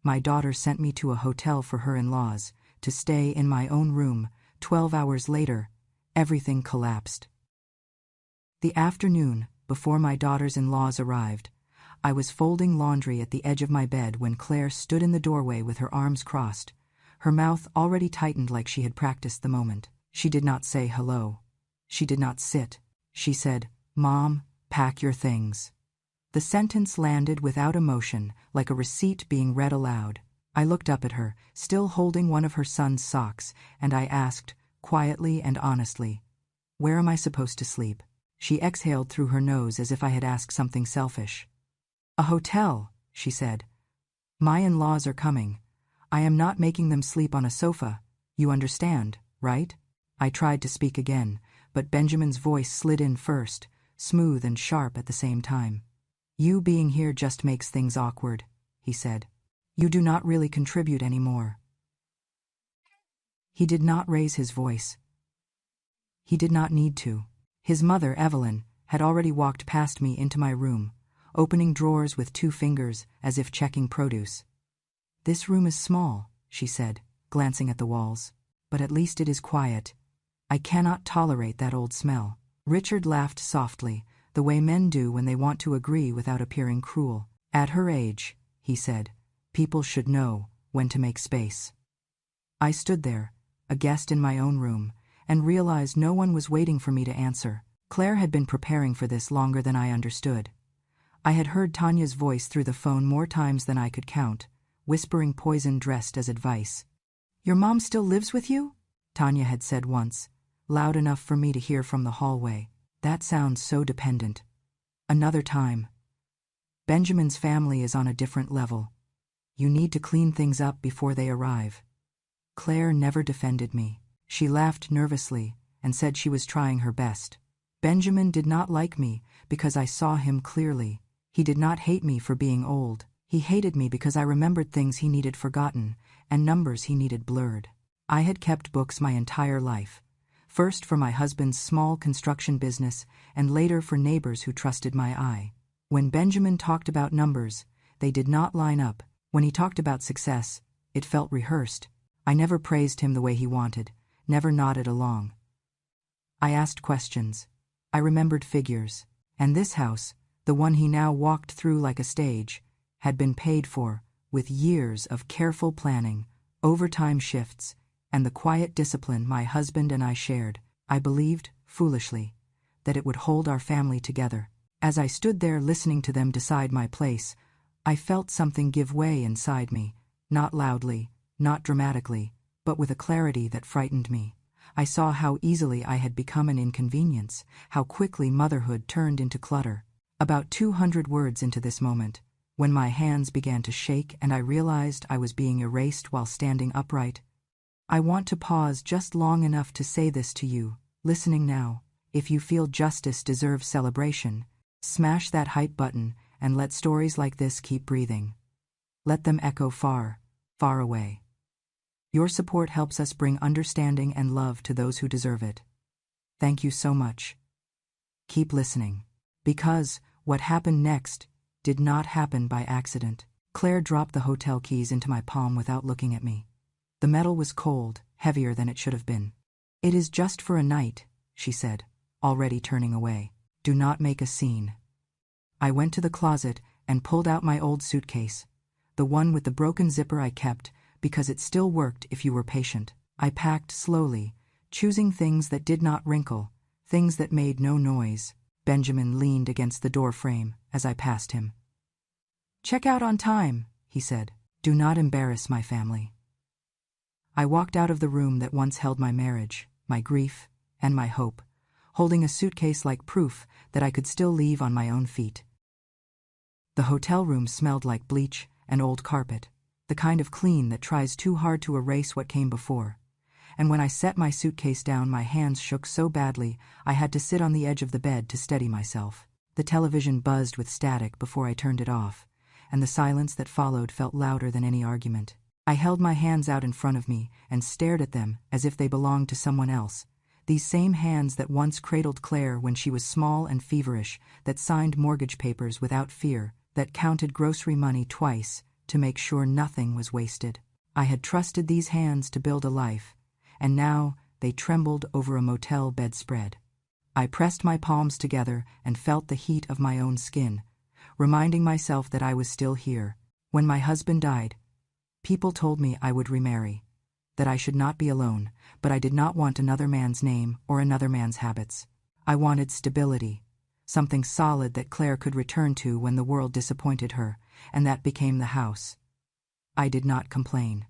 My daughter sent me to a hotel for her in-laws, to stay in my own room. 12 hours later, everything collapsed. The afternoon, before my daughter's in-laws arrived, I was folding laundry at the edge of my bed when Claire stood in the doorway with her arms crossed, her mouth already tightened like she had practiced the moment. She did not say hello. She did not sit. She said, "Mom, pack your things." The sentence landed without emotion, like a receipt being read aloud. I looked up at her, still holding one of her son's socks, and I asked, quietly and honestly, "Where am I supposed to sleep?" She exhaled through her nose as if I had asked something selfish. "A hotel," she said. "My in-laws are coming. I am not making them sleep on a sofa. You understand, right?" I tried to speak again, but Benjamin's voice slid in first, smooth and sharp at the same time. "You being here just makes things awkward," he said. "You do not really contribute anymore." He did not raise his voice. He did not need to. His mother, Evelyn, had already walked past me into my room, opening drawers with 2 fingers as if checking produce. "This room is small," she said, glancing at the walls, "but at least it is quiet. I cannot tolerate that old smell." Richard laughed softly, the way men do when they want to agree without appearing cruel. "At her age," he said, "people should know when to make space." I stood there, a guest in my own room, and realized no one was waiting for me to answer. Claire had been preparing for this longer than I understood. I had heard Tanya's voice through the phone more times than I could count, whispering poison dressed as advice. "Your mom still lives with you?" Tanya had said once, loud enough for me to hear from the hallway. "That sounds so dependent." Another time. "Benjamin's family is on a different level. You need to clean things up before they arrive." Claire never defended me. She laughed nervously and said she was trying her best. Benjamin did not like me because I saw him clearly. He did not hate me for being old. He hated me because I remembered things he needed forgotten and numbers he needed blurred. I had kept books my entire life, first for my husband's small construction business and later for neighbors who trusted my eye. When Benjamin talked about numbers, they did not line up. When he talked about success, it felt rehearsed. I never praised him the way he wanted, never nodded along. I asked questions. I remembered figures. And this house, the one he now walked through like a stage, had been paid for, with years of careful planning, overtime shifts, and the quiet discipline my husband and I shared. I believed, foolishly, that it would hold our family together. As I stood there listening to them decide my place, I felt something give way inside me, not loudly, not dramatically, but with a clarity that frightened me. I saw how easily I had become an inconvenience, how quickly motherhood turned into clutter. About 200 words into this moment, when my hands began to shake and I realized I was being erased while standing upright. I want to pause just long enough to say this to you, listening now. If you feel justice deserves celebration, smash that hype button and let stories like this keep breathing. Let them echo far, far away. Your support helps us bring understanding and love to those who deserve it. Thank you so much. Keep listening. Because what happened next did not happen by accident. Claire dropped the hotel keys into my palm without looking at me. The metal was cold, heavier than it should have been. "It is just for a night," she said, already turning away. "Do not make a scene." I went to the closet and pulled out my old suitcase, the one with the broken zipper I kept, because it still worked if you were patient. I packed slowly, choosing things that did not wrinkle, things that made no noise. Benjamin leaned against the door frame as I passed him. "Check out on time," he said. "Do not embarrass my family." I walked out of the room that once held my marriage, my grief, and my hope, holding a suitcase like proof that I could still leave on my own feet. The hotel room smelled like bleach and old carpet, the kind of clean that tries too hard to erase what came before. And when I set my suitcase down, my hands shook so badly I had to sit on the edge of the bed to steady myself. The television buzzed with static before I turned it off, and the silence that followed felt louder than any argument. I held my hands out in front of me and stared at them as if they belonged to someone else. These same hands that once cradled Claire when she was small and feverish, that signed mortgage papers without fear, that counted grocery money twice to make sure nothing was wasted. I had trusted these hands to build a life, and now they trembled over a motel bedspread. I pressed my palms together and felt the heat of my own skin, reminding myself that I was still here. When my husband died, people told me I would remarry, that I should not be alone, but I did not want another man's name or another man's habits. I wanted stability, something solid that Claire could return to when the world disappointed her, and that became the house. I did not complain.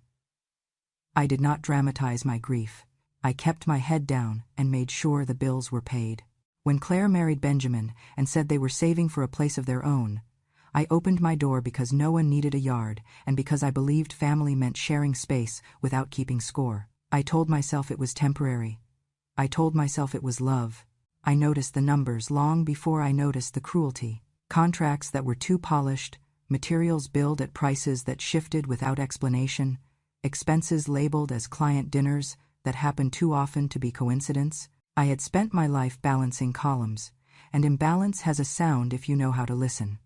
I did not dramatize my grief. I kept my head down and made sure the bills were paid. When Claire married Benjamin and said they were saving for a place of their own, I opened my door because no one needed a yard and because I believed family meant sharing space without keeping score. I told myself it was temporary. I told myself it was love. I noticed the numbers long before I noticed the cruelty. Contracts that were too polished, materials billed at prices that shifted without explanation, expenses labeled as client dinners that happened too often to be coincidence. I had spent my life balancing columns, and imbalance has a sound if you know how to listen.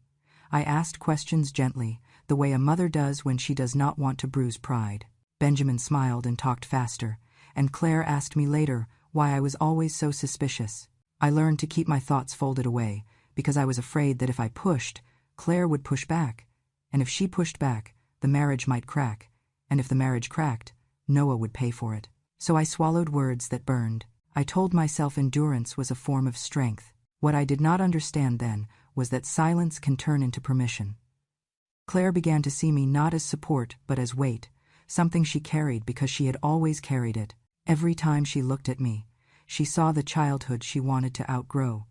I asked questions gently, the way a mother does when she does not want to bruise pride. Benjamin smiled and talked faster, and Claire asked me later why I was always so suspicious. I learned to keep my thoughts folded away, because I was afraid that if I pushed, Claire would push back, and if she pushed back, the marriage might crack, and if the marriage cracked, Noah would pay for it. So I swallowed words that burned. I told myself endurance was a form of strength. What I did not understand then was that silence can turn into permission. Claire began to see me not as support but as weight, something she carried because she had always carried it. Every time she looked at me, she saw the childhood she wanted to outgrow,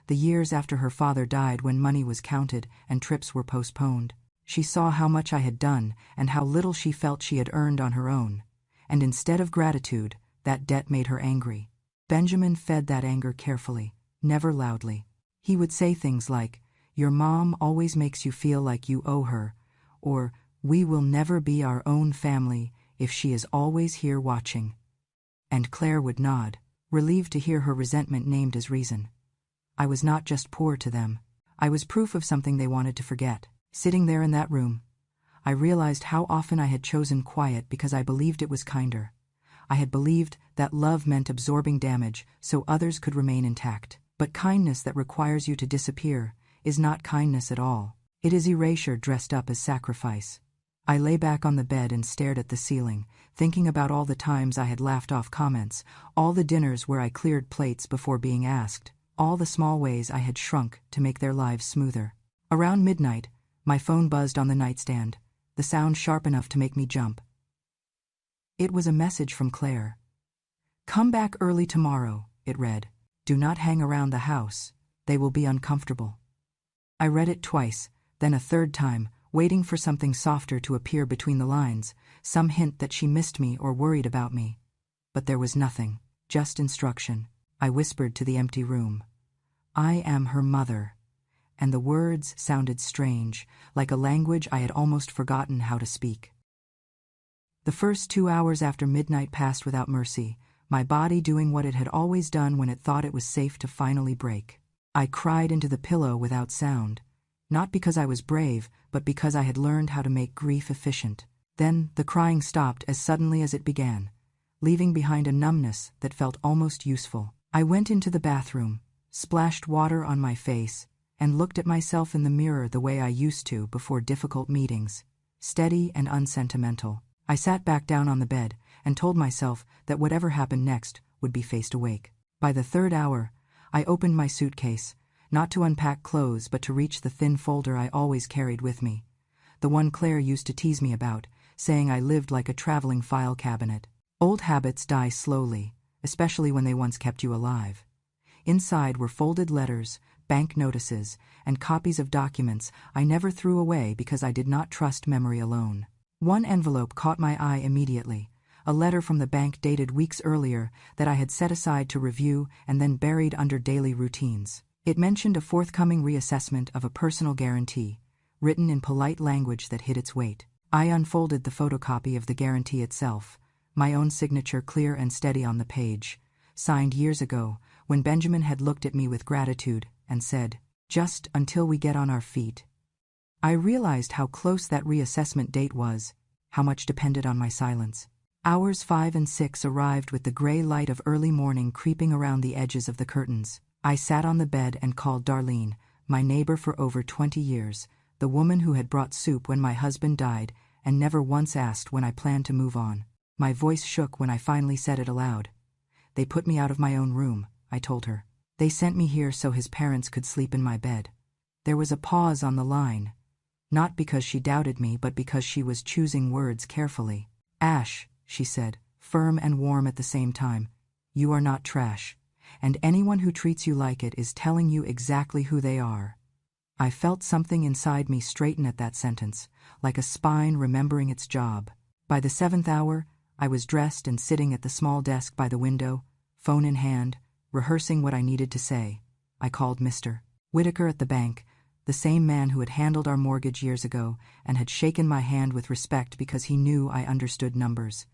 the years after her father died when money was counted and trips were postponed. She saw how much I had done and how little she felt she had earned on her own, and instead of gratitude, that debt made her angry. Benjamin fed that anger carefully, never loudly. He would say things like, "Your mom always makes you feel like you owe her," or "We will never be our own family if she is always here watching." And Claire would nod, relieved to hear her resentment named as reason. I was not just poor to them. I was proof of something they wanted to forget. Sitting there in that room, I realized how often I had chosen quiet because I believed it was kinder. I had believed that love meant absorbing damage so others could remain intact. But kindness that requires you to disappear is not kindness at all. It is erasure dressed up as sacrifice. I lay back on the bed and stared at the ceiling, thinking about all the times I had laughed off comments, all the dinners where I cleared plates before being asked, all the small ways I had shrunk to make their lives smoother. Around midnight, my phone buzzed on the nightstand, the sound sharp enough to make me jump. It was a message from Claire. "Come back early tomorrow," it read. "Do not hang around the house. They will be uncomfortable." I read it twice, then a third time, waiting for something softer to appear between the lines, some hint that she missed me or worried about me. But there was nothing, just instruction. I whispered to the empty room, "I am her mother," and the words sounded strange, like a language I had almost forgotten how to speak. The first 2 hours after midnight passed without mercy, my body doing what it had always done when it thought it was safe to finally break. I cried into the pillow without sound, not because I was brave, but because I had learned how to make grief efficient. Then the crying stopped as suddenly as it began, leaving behind a numbness that felt almost useful. I went into the bathroom, splashed water on my face, and looked at myself in the mirror the way I used to before difficult meetings, steady and unsentimental. I sat back down on the bed and told myself that whatever happened next would be faced awake. By the third hour, I opened my suitcase, not to unpack clothes but to reach the thin folder I always carried with me, the one Claire used to tease me about, saying I lived like a traveling file cabinet. Old habits die slowly, especially when they once kept you alive. Inside were folded letters, bank notices, and copies of documents I never threw away because I did not trust memory alone. One envelope caught my eye immediately, a letter from the bank dated weeks earlier that I had set aside to review and then buried under daily routines. It mentioned a forthcoming reassessment of a personal guarantee, written in polite language that hid its weight. I unfolded the photocopy of the guarantee itself, my own signature clear and steady on the page, signed years ago, when Benjamin had looked at me with gratitude and said, "Just until we get on our feet." I realized how close that reassessment date was, how much depended on my silence. Hours 5 and 6 arrived with the gray light of early morning creeping around the edges of the curtains. I sat on the bed and called Darlene, my neighbor for over 20 years, the woman who had brought soup when my husband died and never once asked when I planned to move on. My voice shook when I finally said it aloud. They put me out of my own room, I told her. They sent me here so his parents could sleep in my bed. There was a pause on the line, not because she doubted me, but because she was choosing words carefully. Ash, she said, firm and warm at the same time, you are not trash, and anyone who treats you like it is telling you exactly who they are. I felt something inside me straighten at that sentence, like a spine remembering its job. By the 7th hour, I was dressed and sitting at the small desk by the window, phone in hand, rehearsing what I needed to say. I called Mr. Whitaker at the bank, the same man who had handled our mortgage years ago and had shaken my hand with respect because he knew I understood numbers.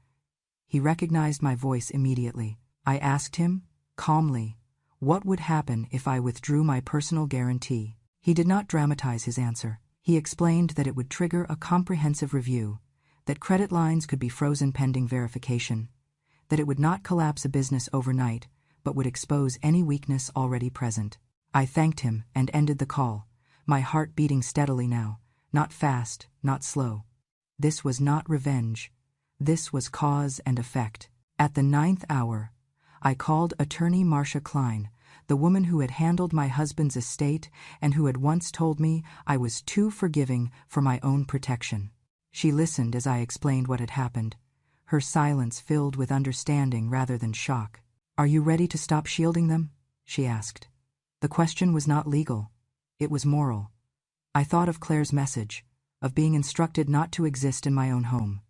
He recognized my voice immediately. I asked him, calmly, what would happen if I withdrew my personal guarantee. He did not dramatize his answer. He explained that it would trigger a comprehensive review, that credit lines could be frozen pending verification, that it would not collapse a business overnight, but would expose any weakness already present. I thanked him and ended the call, my heart beating steadily now, not fast, not slow. This was not revenge. This was cause and effect. At the 9th hour, I called attorney Marcia Klein, the woman who had handled my husband's estate and who had once told me I was too forgiving for my own protection. She listened as I explained what had happened, her silence filled with understanding rather than shock. Are you ready to stop shielding them? She asked. The question was not legal. It was moral. I thought of Claire's message, of being instructed not to exist in my own home.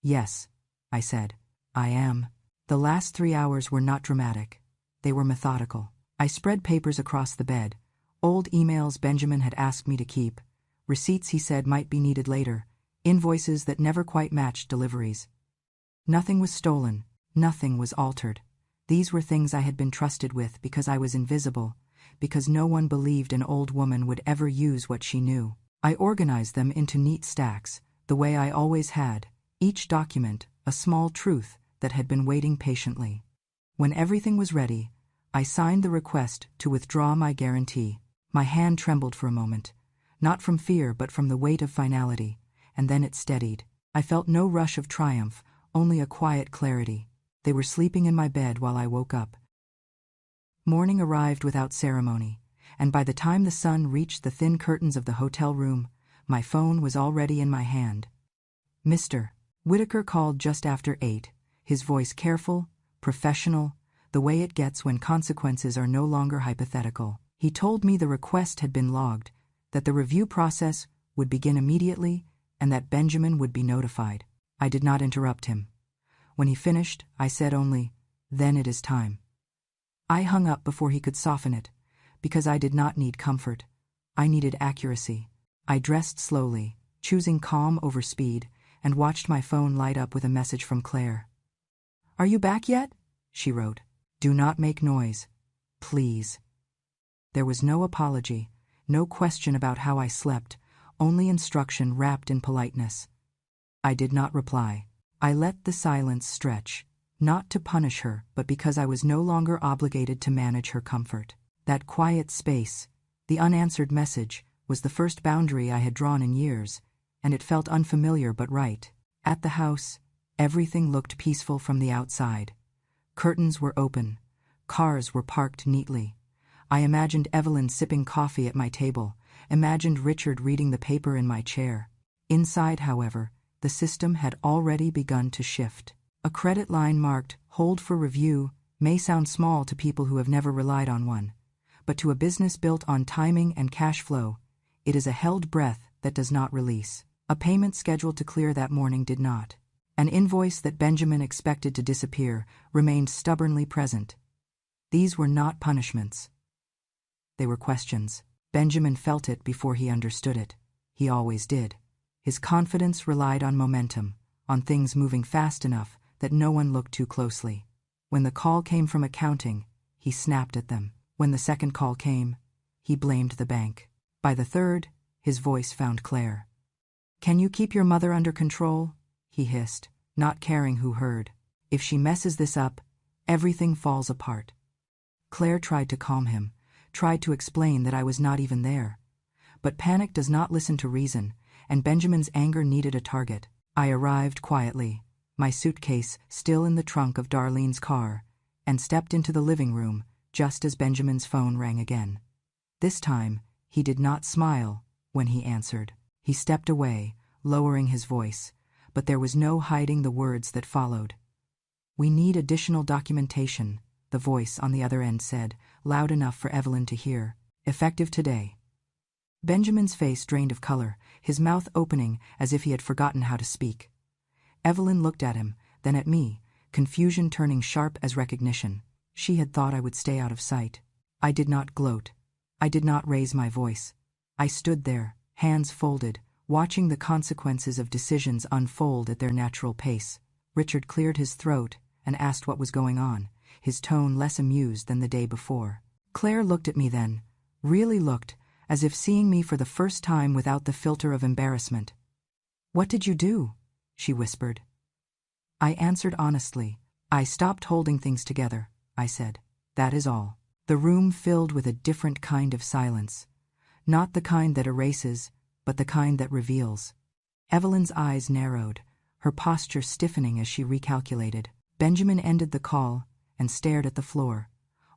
Yes, I said. I am. The last 3 hours were not dramatic. They were methodical. I spread papers across the bed, old emails Benjamin had asked me to keep, receipts he said might be needed later, invoices that never quite matched deliveries. Nothing was stolen, nothing was altered. These were things I had been trusted with because I was invisible, because no one believed an old woman would ever use what she knew. I organized them into neat stacks, the way I always had, each document a small truth that had been waiting patiently. When everything was ready, I signed the request to withdraw my guarantee. My hand trembled for a moment, not from fear but from the weight of finality, and then it steadied. I felt no rush of triumph, only a quiet clarity. They were sleeping in my bed while I woke up. Morning arrived without ceremony, and by the time the sun reached the thin curtains of the hotel room, my phone was already in my hand. Mr. Whitaker called just after 8, his voice careful, professional, the way it gets when consequences are no longer hypothetical. He told me the request had been logged, that the review process would begin immediately, and that Benjamin would be notified. I did not interrupt him. When he finished, I said only, "Then it is time." I hung up before he could soften it, because I did not need comfort. I needed accuracy. I dressed slowly, choosing calm over speed, and watched my phone light up with a message from Claire. "Are you back yet?" she wrote. "Do not make noise. Please." There was no apology, no question about how I slept, only instruction wrapped in politeness. I did not reply. I let the silence stretch, not to punish her, but because I was no longer obligated to manage her comfort. That quiet space, the unanswered message, was the first boundary I had drawn in years, and it felt unfamiliar but right. At the house, everything looked peaceful from the outside. Curtains were open. Cars were parked neatly. I imagined Evelyn sipping coffee at my table, imagined Richard reading the paper in my chair. Inside, however, the system had already begun to shift. A credit line marked "Hold for Review" may sound small to people who have never relied on one, but to a business built on timing and cash flow, it is a held breath that does not release. A payment scheduled to clear that morning did not. An invoice that Benjamin expected to disappear remained stubbornly present. These were not punishments. They were questions. Benjamin felt it before he understood it. He always did. His confidence relied on momentum, on things moving fast enough that no one looked too closely. When the call came from accounting, he snapped at them. When the second call came, he blamed the bank. By the third, his voice found Claire. "Can you keep your mother under control?" he hissed, not caring who heard. "If she messes this up, everything falls apart." Claire tried to calm him, tried to explain that I was not even there. But panic does not listen to reason, and Benjamin's anger needed a target. I arrived quietly, my suitcase still in the trunk of Darlene's car, and stepped into the living room just as Benjamin's phone rang again. This time, he did not smile when he answered. He stepped away, lowering his voice, but there was no hiding the words that followed. "We need additional documentation," the voice on the other end said, loud enough for Evelyn to hear. "Effective today." Benjamin's face drained of color, his mouth opening as if he had forgotten how to speak. Evelyn looked at him, then at me, confusion turning sharp as recognition. She had thought I would stay out of sight. I did not gloat. I did not raise my voice. I stood there, hands folded, watching the consequences of decisions unfold at their natural pace. Richard cleared his throat and asked what was going on, his tone less amused than the day before. Claire looked at me then, really looked, as if seeing me for the first time without the filter of embarrassment. "What did you do?" she whispered. I answered honestly. "I stopped holding things together," I said. "That is all." The room filled with a different kind of silence. Not the kind that erases, but the kind that reveals. Evelyn's eyes narrowed, her posture stiffening as she recalculated. Benjamin ended the call and stared at the floor,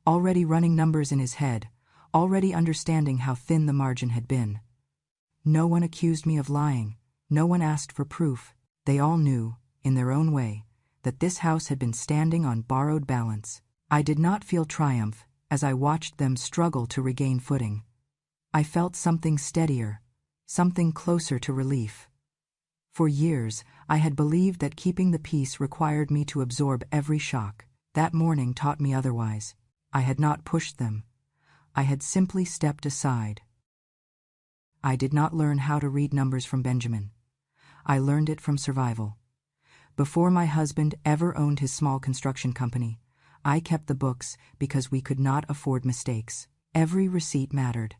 already running numbers in his head, already understanding how thin the margin had been. No one accused me of lying. No one asked for proof. They all knew, in their own way, that this house had been standing on borrowed balance. I did not feel triumph as I watched them struggle to regain footing. I felt something steadier, something closer to relief. For years, I had believed that keeping the peace required me to absorb every shock. That morning taught me otherwise. I had not pushed them. I had simply stepped aside. I did not learn how to read numbers from Benjamin. I learned it from survival. Before my husband ever owned his small construction company, I kept the books because we could not afford mistakes. Every receipt mattered.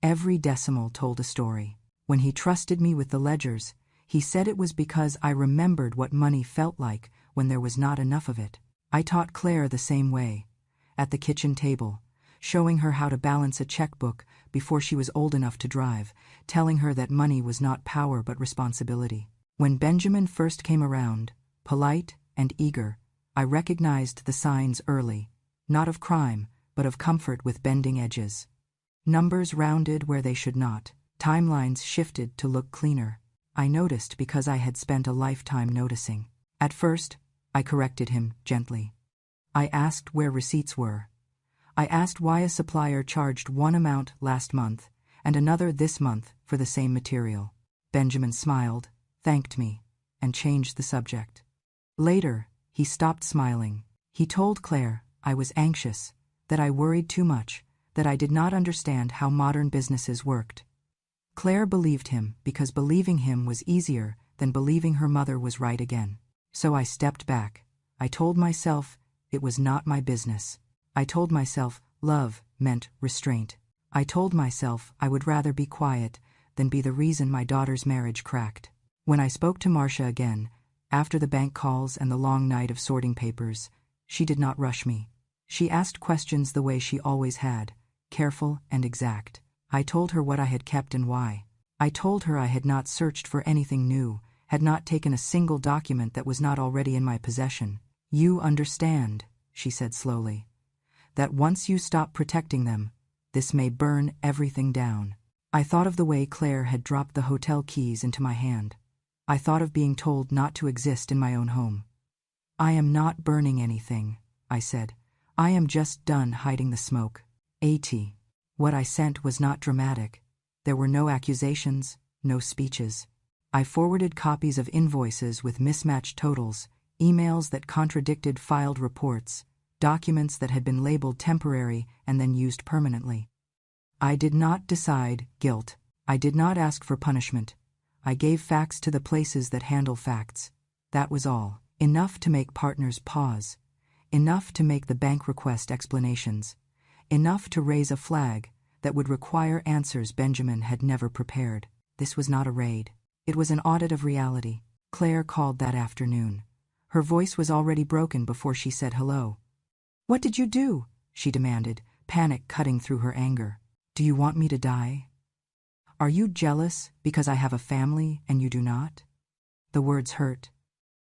Every decimal told a story. When he trusted me with the ledgers, he said it was because I remembered what money felt like when there was not enough of it. I taught Claire the same way, at the kitchen table, showing her how to balance a checkbook before she was old enough to drive, telling her that money was not power but responsibility. When Benjamin first came around, polite and eager, I recognized the signs early, not of crime, but of comfort with bending edges. Numbers rounded where they should not, timelines shifted to look cleaner. I noticed because I had spent a lifetime noticing. At first, I corrected him gently. I asked where receipts were. I asked why a supplier charged one amount last month and another this month for the same material. Benjamin smiled, thanked me, and changed the subject. Later, he stopped smiling. He told Claire I was anxious, that I worried too much, that I did not understand how modern businesses worked. Claire believed him because believing him was easier than believing her mother was right again. So I stepped back. I told myself it was not my business. I told myself love meant restraint. I told myself I would rather be quiet than be the reason my daughter's marriage cracked. When I spoke to Marcia again, after the bank calls and the long night of sorting papers, she did not rush me. She asked questions the way she always had, careful and exact. I told her what I had kept and why. I told her I had not searched for anything new, had not taken a single document that was not already in my possession. "You understand," she said slowly, "that once you stop protecting them, this may burn everything down." I thought of the way Claire had dropped the hotel keys into my hand. I thought of being told not to exist in my own home. "I am not burning anything," I said. "I am just done hiding the smoke." What I sent was not dramatic. There were no accusations, no speeches. I forwarded copies of invoices with mismatched totals, emails that contradicted filed reports, documents that had been labeled temporary and then used permanently. I did not decide guilt. I did not ask for punishment. I gave facts to the places that handle facts. That was all. Enough to make partners pause. Enough to make the bank request explanations. Enough to raise a flag that would require answers Benjamin had never prepared. This was not a raid. It was an audit of reality. Claire called that afternoon. Her voice was already broken before she said hello. "What did you do?" she demanded, panic cutting through her anger. "Do you want me to die? Are you jealous because I have a family and you do not?" The words hurt.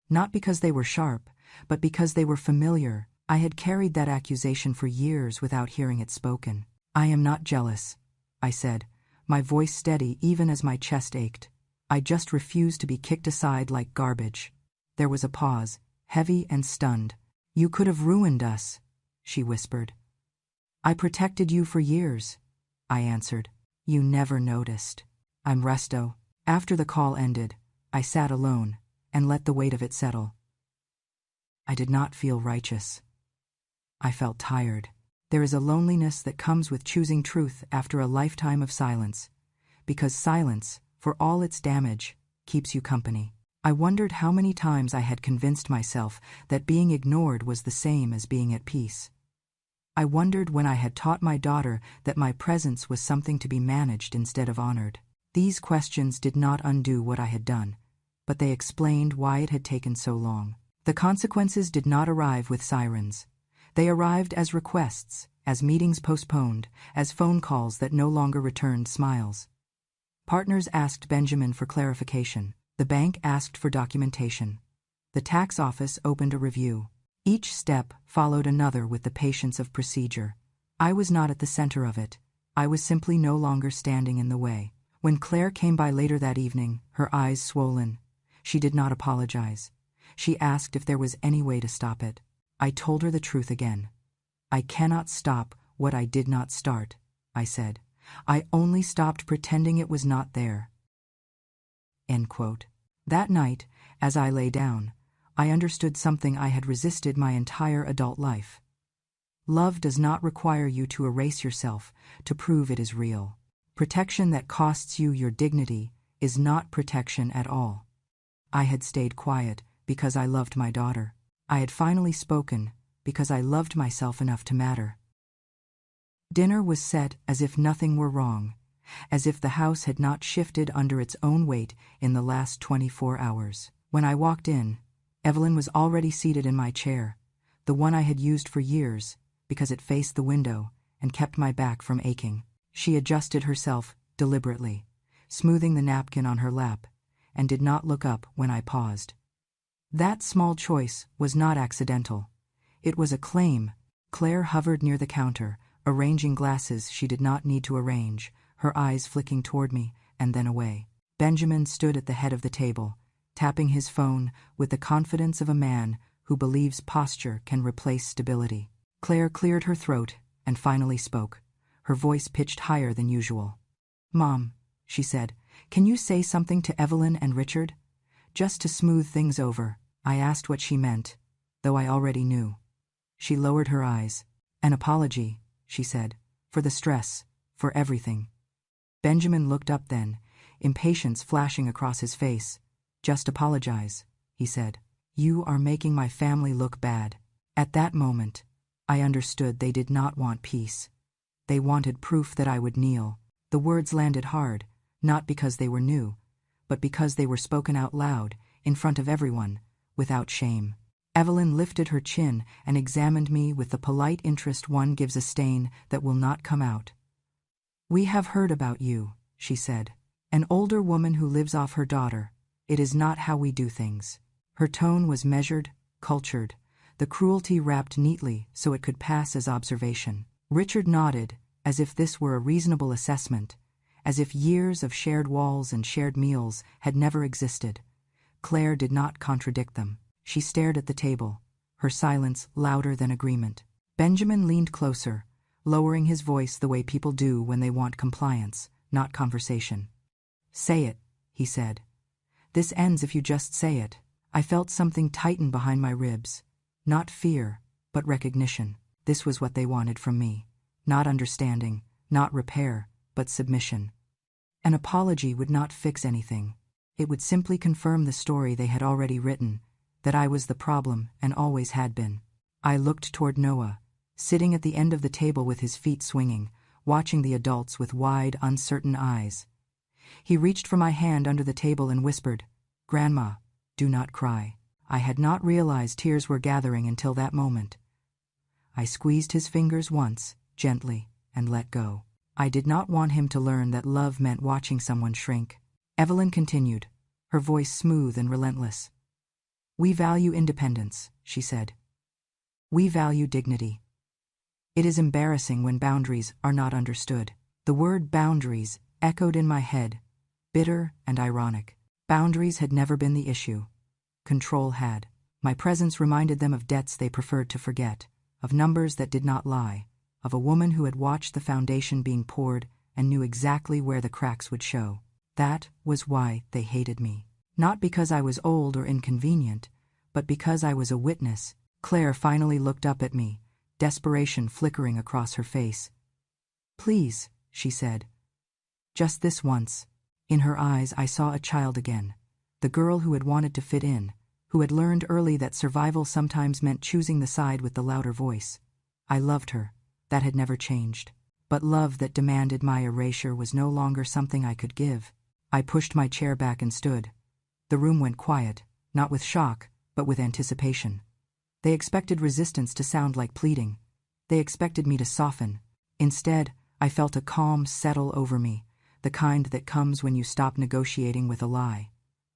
Not because they were sharp, but because they were familiar. I had carried that accusation for years without hearing it spoken. "I am not jealous," I said, my voice steady even as my chest ached. "I just refuse to be kicked aside like garbage." There was a pause, heavy and stunned. "You could have ruined us," she whispered. "I protected you for years," I answered. "You never noticed." "I'm resto." After the call ended, I sat alone and let the weight of it settle. I did not feel righteous. I felt tired. There is a loneliness that comes with choosing truth after a lifetime of silence, because silence, for all its damage, keeps you company. I wondered how many times I had convinced myself that being ignored was the same as being at peace. I wondered when I had taught my daughter that my presence was something to be managed instead of honored. These questions did not undo what I had done, but they explained why it had taken so long. The consequences did not arrive with sirens. They arrived as requests, as meetings postponed, as phone calls that no longer returned smiles. Partners asked Benjamin for clarification. The bank asked for documentation. The tax office opened a review. Each step followed another with the patience of procedure. I was not at the center of it. I was simply no longer standing in the way. When Claire came by later that evening, her eyes swollen, she did not apologize. She asked if there was any way to stop it. I told her the truth again. "I cannot stop what I did not start," I said. "I only stopped pretending it was not there." End quote. That night, as I lay down, I understood something I had resisted my entire adult life. Love does not require you to erase yourself to prove it is real. Protection that costs you your dignity is not protection at all. I had stayed quiet because I loved my daughter. I had finally spoken because I loved myself enough to matter. Dinner was set as if nothing were wrong, as if the house had not shifted under its own weight in the last 24 hours. When I walked in, Evelyn was already seated in my chair, the one I had used for years because it faced the window and kept my back from aching. She adjusted herself deliberately, smoothing the napkin on her lap, and did not look up when I paused. That small choice was not accidental. It was a claim. Claire hovered near the counter, arranging glasses she did not need to arrange, her eyes flicking toward me and then away. Benjamin stood at the head of the table, tapping his phone with the confidence of a man who believes posture can replace stability. Claire cleared her throat and finally spoke, her voice pitched higher than usual. "Mom," she said, "can you say something to Evelyn and Richard? Just to smooth things over." I asked what she meant, though I already knew. She lowered her eyes. "An apology," she said, "for the stress, for everything." Benjamin looked up then, impatience flashing across his face. "Just apologize," he said. "You are making my family look bad." At that moment, I understood they did not want peace. They wanted proof that I would kneel. The words landed hard, not because they were new, but because they were spoken out loud, in front of everyone, without shame. Evelyn lifted her chin and examined me with the polite interest one gives a stain that will not come out. "We have heard about you," she said. "An older woman who lives off her daughter. It is not how we do things." Her tone was measured, cultured, the cruelty wrapped neatly so it could pass as observation. Richard nodded, as if this were a reasonable assessment, as if years of shared walls and shared meals had never existed. Claire did not contradict them. She stared at the table, her silence louder than agreement. Benjamin leaned closer, lowering his voice the way people do when they want compliance, not conversation. "Say it," he said. "This ends if you just say it." I felt something tighten behind my ribs. Not fear, but recognition. This was what they wanted from me. Not understanding, not repair, but submission. An apology would not fix anything. It would simply confirm the story they had already written, that I was the problem and always had been. I looked toward Noah, sitting at the end of the table with his feet swinging, watching the adults with wide, uncertain eyes. He reached for my hand under the table and whispered, "Grandma, do not cry." I had not realized tears were gathering until that moment. I squeezed his fingers once, gently, and let go. I did not want him to learn that love meant watching someone shrink. Evelyn continued, her voice smooth and relentless. "We value independence," she said. "We value dignity. It is embarrassing when boundaries are not understood." The word boundaries echoed in my head, bitter and ironic. Boundaries had never been the issue. Control had. My presence reminded them of debts they preferred to forget, of numbers that did not lie, of a woman who had watched the foundation being poured and knew exactly where the cracks would show. That was why they hated me. Not because I was old or inconvenient, but because I was a witness. Claire finally looked up at me, desperation flickering across her face. "Please," she said. "Just this once." In her eyes I saw a child again, the girl who had wanted to fit in, who had learned early that survival sometimes meant choosing the side with the louder voice. I loved her. That had never changed. But love that demanded my erasure was no longer something I could give. I pushed my chair back and stood. The room went quiet, not with shock, but with anticipation. They expected resistance to sound like pleading. They expected me to soften. Instead, I felt a calm settle over me, the kind that comes when you stop negotiating with a lie.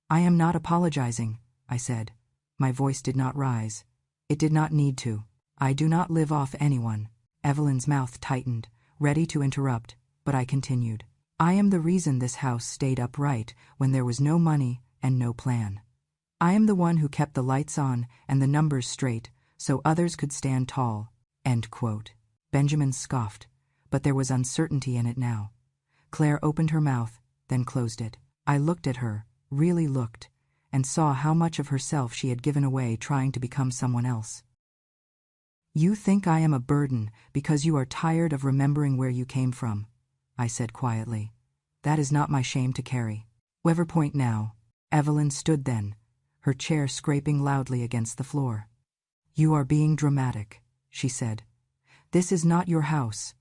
"I am not apologizing," I said. My voice did not rise. It did not need to. "I do not live off anyone." Evelyn's mouth tightened, ready to interrupt, but I continued. "I am the reason this house stayed upright when there was no money and no plan. I am the one who kept the lights on and the numbers straight so others could stand tall." End quote. Benjamin scoffed, but there was uncertainty in it now. Claire opened her mouth, then closed it. I looked at her, really looked, and saw how much of herself she had given away trying to become someone else. "You think I am a burden because you are tired of remembering where you came from," I said quietly. "That is not my shame to carry. Whatever point now." Evelyn stood then, her chair scraping loudly against the floor. "You are being dramatic," she said. "This is not your house."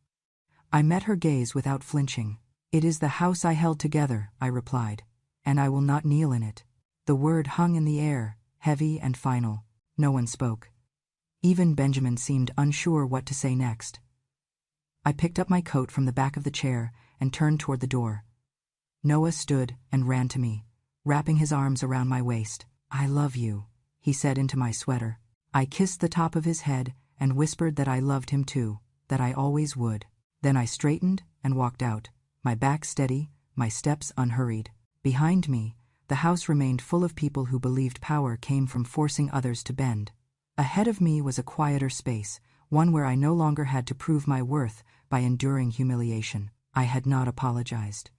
I met her gaze without flinching. "It is the house I held together," I replied, "and I will not kneel in it." The word hung in the air, heavy and final. No one spoke. Even Benjamin seemed unsure what to say next. I picked up my coat from the back of the chair and turned toward the door. Noah stood and ran to me, wrapping his arms around my waist. "I love you," he said into my sweater. I kissed the top of his head and whispered that I loved him too, that I always would. Then I straightened and walked out, my back steady, my steps unhurried. Behind me, the house remained full of people who believed power came from forcing others to bend. Ahead of me was a quieter space, one where I no longer had to prove my worth by enduring humiliation. I had not apologized.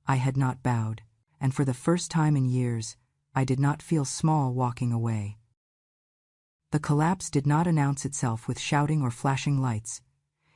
I had not bowed, and for the first time in years, I did not feel small walking away. The collapse did not announce itself with shouting or flashing lights.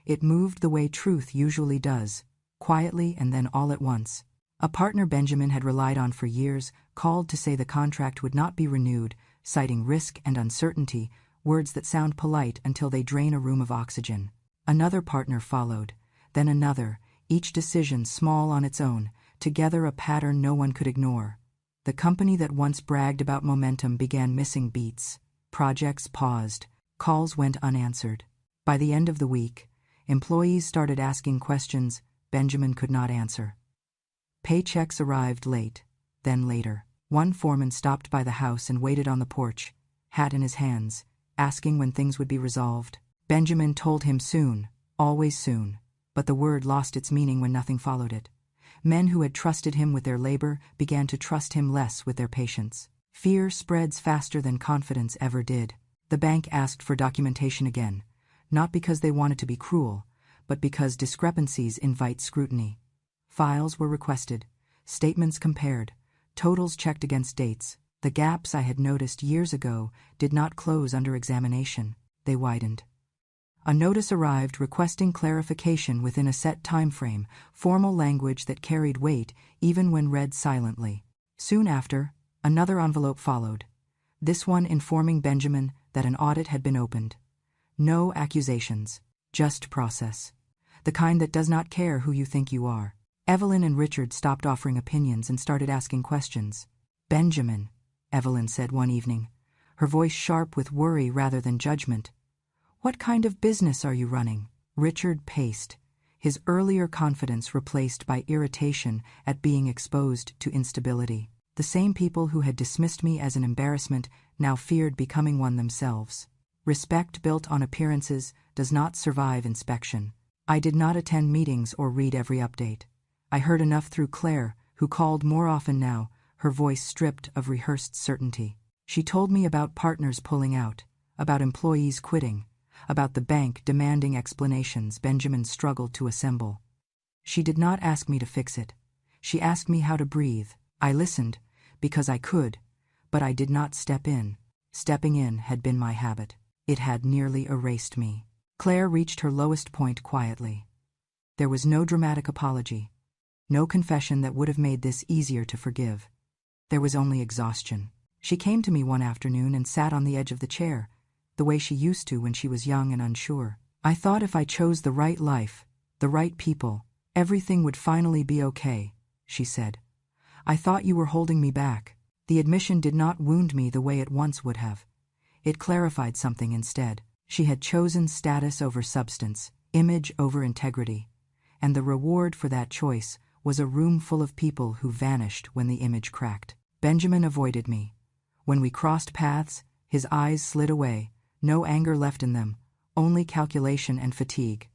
It moved the way truth usually does, quietly and then all at once. A partner Benjamin had relied on for years called to say the contract would not be renewed, citing risk and uncertainty, words that sound polite until they drain a room of oxygen. Another partner followed, then another, each decision small on its own, together a pattern no one could ignore. The company that once bragged about momentum began missing beats. Projects paused. Calls went unanswered. By the end of the week, employees started asking questions Benjamin could not answer. Paychecks arrived late, then later. One foreman stopped by the house and waited on the porch, hat in his hands, asking when things would be resolved. Benjamin told him soon, always soon, but the word lost its meaning when nothing followed it. Men who had trusted him with their labor began to trust him less with their patience. Fear spreads faster than confidence ever did. The bank asked for documentation again, not because they wanted to be cruel, but because discrepancies invite scrutiny. Files were requested, statements compared, totals checked against dates. The gaps I had noticed years ago did not close under examination, they widened. A notice arrived requesting clarification within a set time frame, formal language that carried weight even when read silently. Soon after, another envelope followed, this one informing Benjamin that an audit had been opened. No accusations, just process. the kind that does not care who you think you are. Evelyn and Richard stopped offering opinions and started asking questions. Benjamin, Evelyn said one evening, her voice sharp with worry rather than judgment. What kind of business are you running? Richard paced, his earlier confidence replaced by irritation at being exposed to instability. The same people who had dismissed me as an embarrassment now feared becoming one themselves. Respect built on appearances does not survive inspection. I did not attend meetings or read every update. I heard enough through Claire, who called more often now, her voice stripped of rehearsed certainty. She told me about partners pulling out, about employees quitting, about the bank demanding explanations Benjamin struggled to assemble. She did not ask me to fix it. She asked me how to breathe. I listened, because I could, but I did not step in. Stepping in had been my habit. It had nearly erased me. Claire reached her lowest point quietly. There was no dramatic apology, no confession that would have made this easier to forgive. There was only exhaustion. She came to me one afternoon and sat on the edge of the chair, the way she used to when she was young and unsure. I thought if I chose the right life, the right people, everything would finally be okay, she said. I thought you were holding me back. The admission did not wound me the way it once would have. It clarified something instead. She had chosen status over substance, image over integrity, and the reward for that choice was a room full of people who vanished when the image cracked. Benjamin avoided me. When we crossed paths, his eyes slid away, no anger left in them, only calculation and fatigue.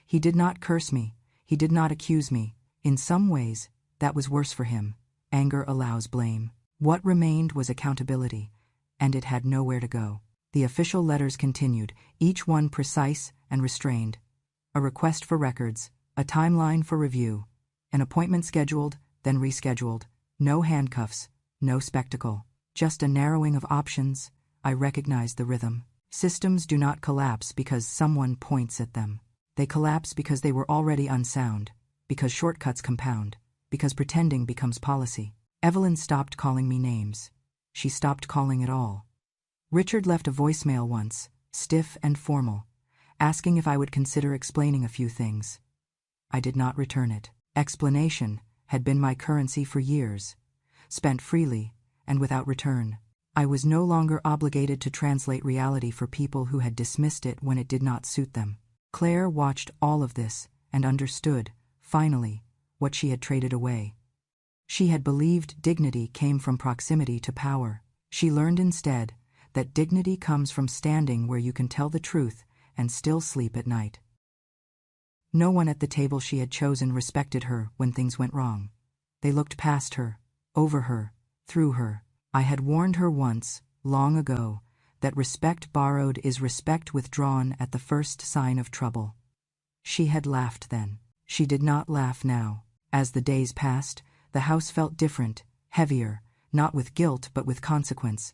He did not curse me, he did not accuse me. In some ways, that was worse for him. Anger allows blame. What remained was accountability, and it had nowhere to go. The official letters continued, each one precise and restrained. A request for records, a timeline for review, an appointment scheduled, then rescheduled, no handcuffs, no spectacle, just a narrowing of options. I recognized the rhythm. Systems do not collapse because someone points at them. They collapse because they were already unsound, because shortcuts compound, because pretending becomes policy. Evelyn stopped calling me names. She stopped calling at all. Richard left a voicemail once, stiff and formal, asking if I would consider explaining a few things. I did not return it. Explanation had been my currency for years, spent freely and without return. I was no longer obligated to translate reality for people who had dismissed it when it did not suit them. Claire watched all of this and understood, finally, what she had traded away. She had believed dignity came from proximity to power. She learned instead that dignity comes from standing where you can tell the truth and still sleep at night. No one at the table she had chosen respected her when things went wrong. They looked past her, over her, through her. I had warned her once, long ago, that respect borrowed is respect withdrawn at the first sign of trouble. She had laughed then. She did not laugh now. As the days passed, the house felt different, heavier, not with guilt but with consequence.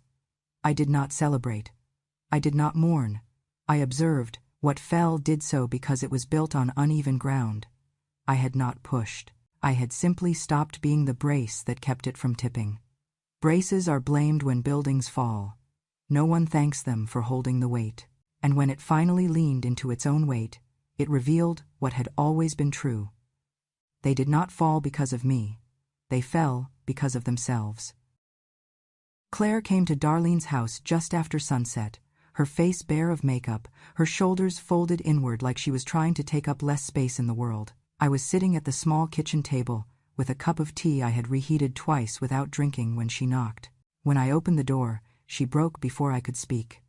I did not celebrate. I did not mourn. I observed. What fell did so because it was built on uneven ground. I had not pushed. I had simply stopped being the brace that kept it from tipping. Braces are blamed when buildings fall. No one thanks them for holding the weight. And when it finally leaned into its own weight, it revealed what had always been true. They did not fall because of me. They fell because of themselves. Claire came to Darlene's house just after sunset, her face bare of makeup, her shoulders folded inward like she was trying to take up less space in the world. I was sitting at the small kitchen table, with a cup of tea I had reheated twice without drinking when she knocked. When I opened the door, she broke before I could speak.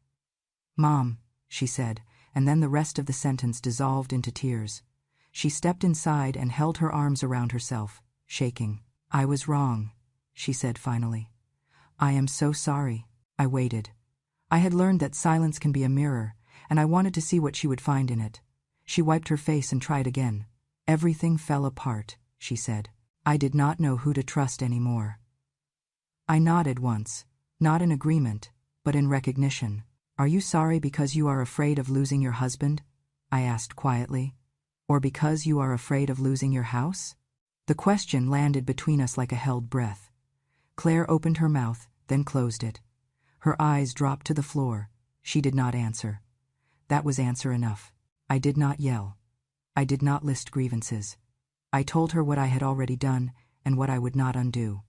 "Mom," she said, and then the rest of the sentence dissolved into tears. She stepped inside and held her arms around herself, shaking. "I was wrong," she said finally. "I am so sorry." I waited. I had learned that silence can be a mirror, and I wanted to see what she would find in it. She wiped her face and tried again. "Everything fell apart," she said. I did not know who to trust anymore. I nodded once, not in agreement, but in recognition. "Are you sorry because you are afraid of losing your husband?" I asked quietly. "Or because you are afraid of losing your house?" The question landed between us like a held breath. Claire opened her mouth, then closed it. Her eyes dropped to the floor. She did not answer. That was answer enough. I did not yell. I did not list grievances. I told her what I had already done and what I would not undo.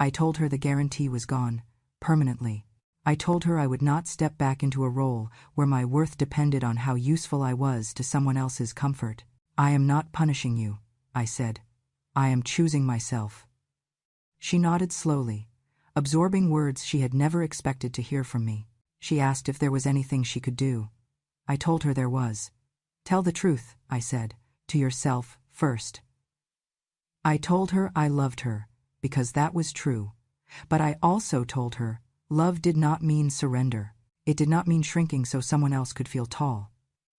I told her the guarantee was gone, permanently. I told her I would not step back into a role where my worth depended on how useful I was to someone else's comfort. I am not punishing you, I said. I am choosing myself. She nodded slowly, absorbing words she had never expected to hear from me. She asked if there was anything she could do. I told her there was. Tell the truth, I said, to yourself first. I told her I loved her, because that was true. But I also told her love did not mean surrender. It did not mean shrinking so someone else could feel tall.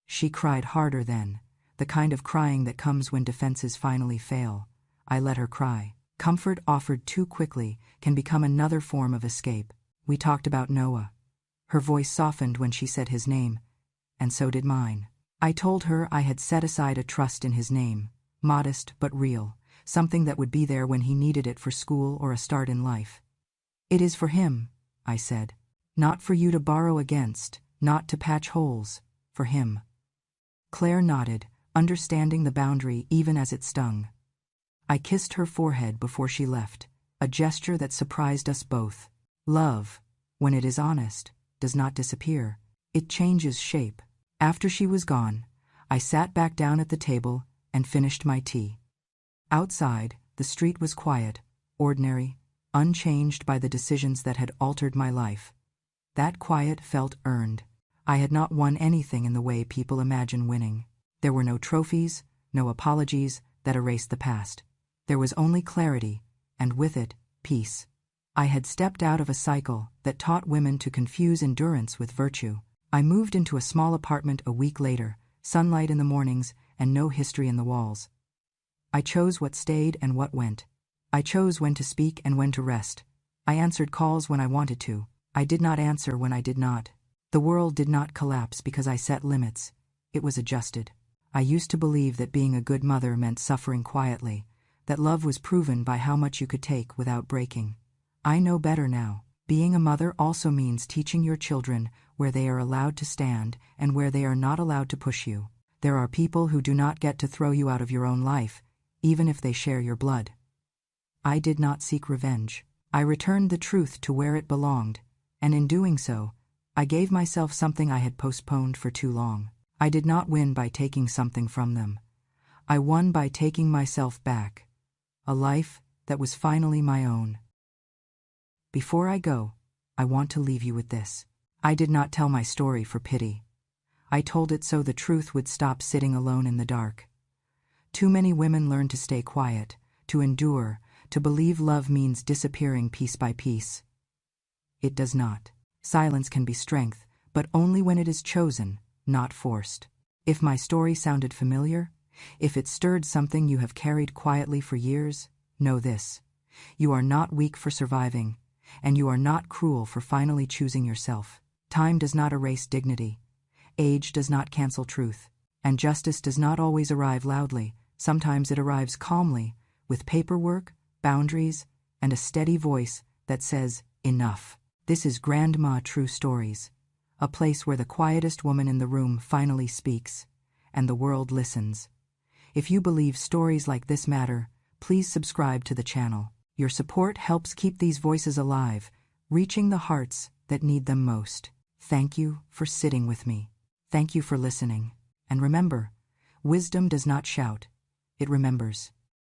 She cried harder then, the kind of crying that comes when defenses finally fail. I let her cry. Comfort offered too quickly can become another form of escape. We talked about Noah. Her voice softened when she said his name, and so did mine. I told her I had set aside a trust in his name, modest but real, something that would be there when he needed it for school or a start in life. It is for him, I said. Not for you to borrow against, not to patch holes, for him. Claire nodded, understanding the boundary even as it stung. I kissed her forehead before she left, a gesture that surprised us both. Love, when it is honest, does not disappear. It changes shape. After she was gone, I sat back down at the table and finished my tea. Outside, the street was quiet, ordinary, unchanged by the decisions that had altered my life. That quiet felt earned. I had not won anything in the way people imagine winning. There were no trophies, no apologies that erased the past. There was only clarity, and with it, peace. I had stepped out of a cycle that taught women to confuse endurance with virtue. I moved into a small apartment a week later, sunlight in the mornings and no history in the walls. I chose what stayed and what went. I chose when to speak and when to rest. I answered calls when I wanted to. I did not answer when I did not. The world did not collapse because I set limits. It was adjusted. I used to believe that being a good mother meant suffering quietly, that love was proven by how much you could take without breaking. I know better now. Being a mother also means teaching your children where they are allowed to stand and where they are not allowed to push you. There are people who do not get to throw you out of your own life, even if they share your blood. I did not seek revenge. I returned the truth to where it belonged, and in doing so, I gave myself something I had postponed for too long. I did not win by taking something from them. I won by taking myself back. A life that was finally my own. Before I go, I want to leave you with this. I did not tell my story for pity. I told it so the truth would stop sitting alone in the dark. Too many women learn to stay quiet, to endure, to believe love means disappearing piece by piece. It does not. Silence can be strength, but only when it is chosen, not forced. If my story sounded familiar, if it stirred something you have carried quietly for years, know this. You are not weak for surviving, and you are not cruel for finally choosing yourself. Time does not erase dignity. Age does not cancel truth. And justice does not always arrive loudly. Sometimes it arrives calmly, with paperwork, boundaries, and a steady voice that says, enough. This is Grandma True Stories, a place where the quietest woman in the room finally speaks, and the world listens. If you believe stories like this matter, please subscribe to the channel. Your support helps keep these voices alive, reaching the hearts that need them most. Thank you for sitting with me. Thank you for listening. And remember, wisdom does not shout, it remembers.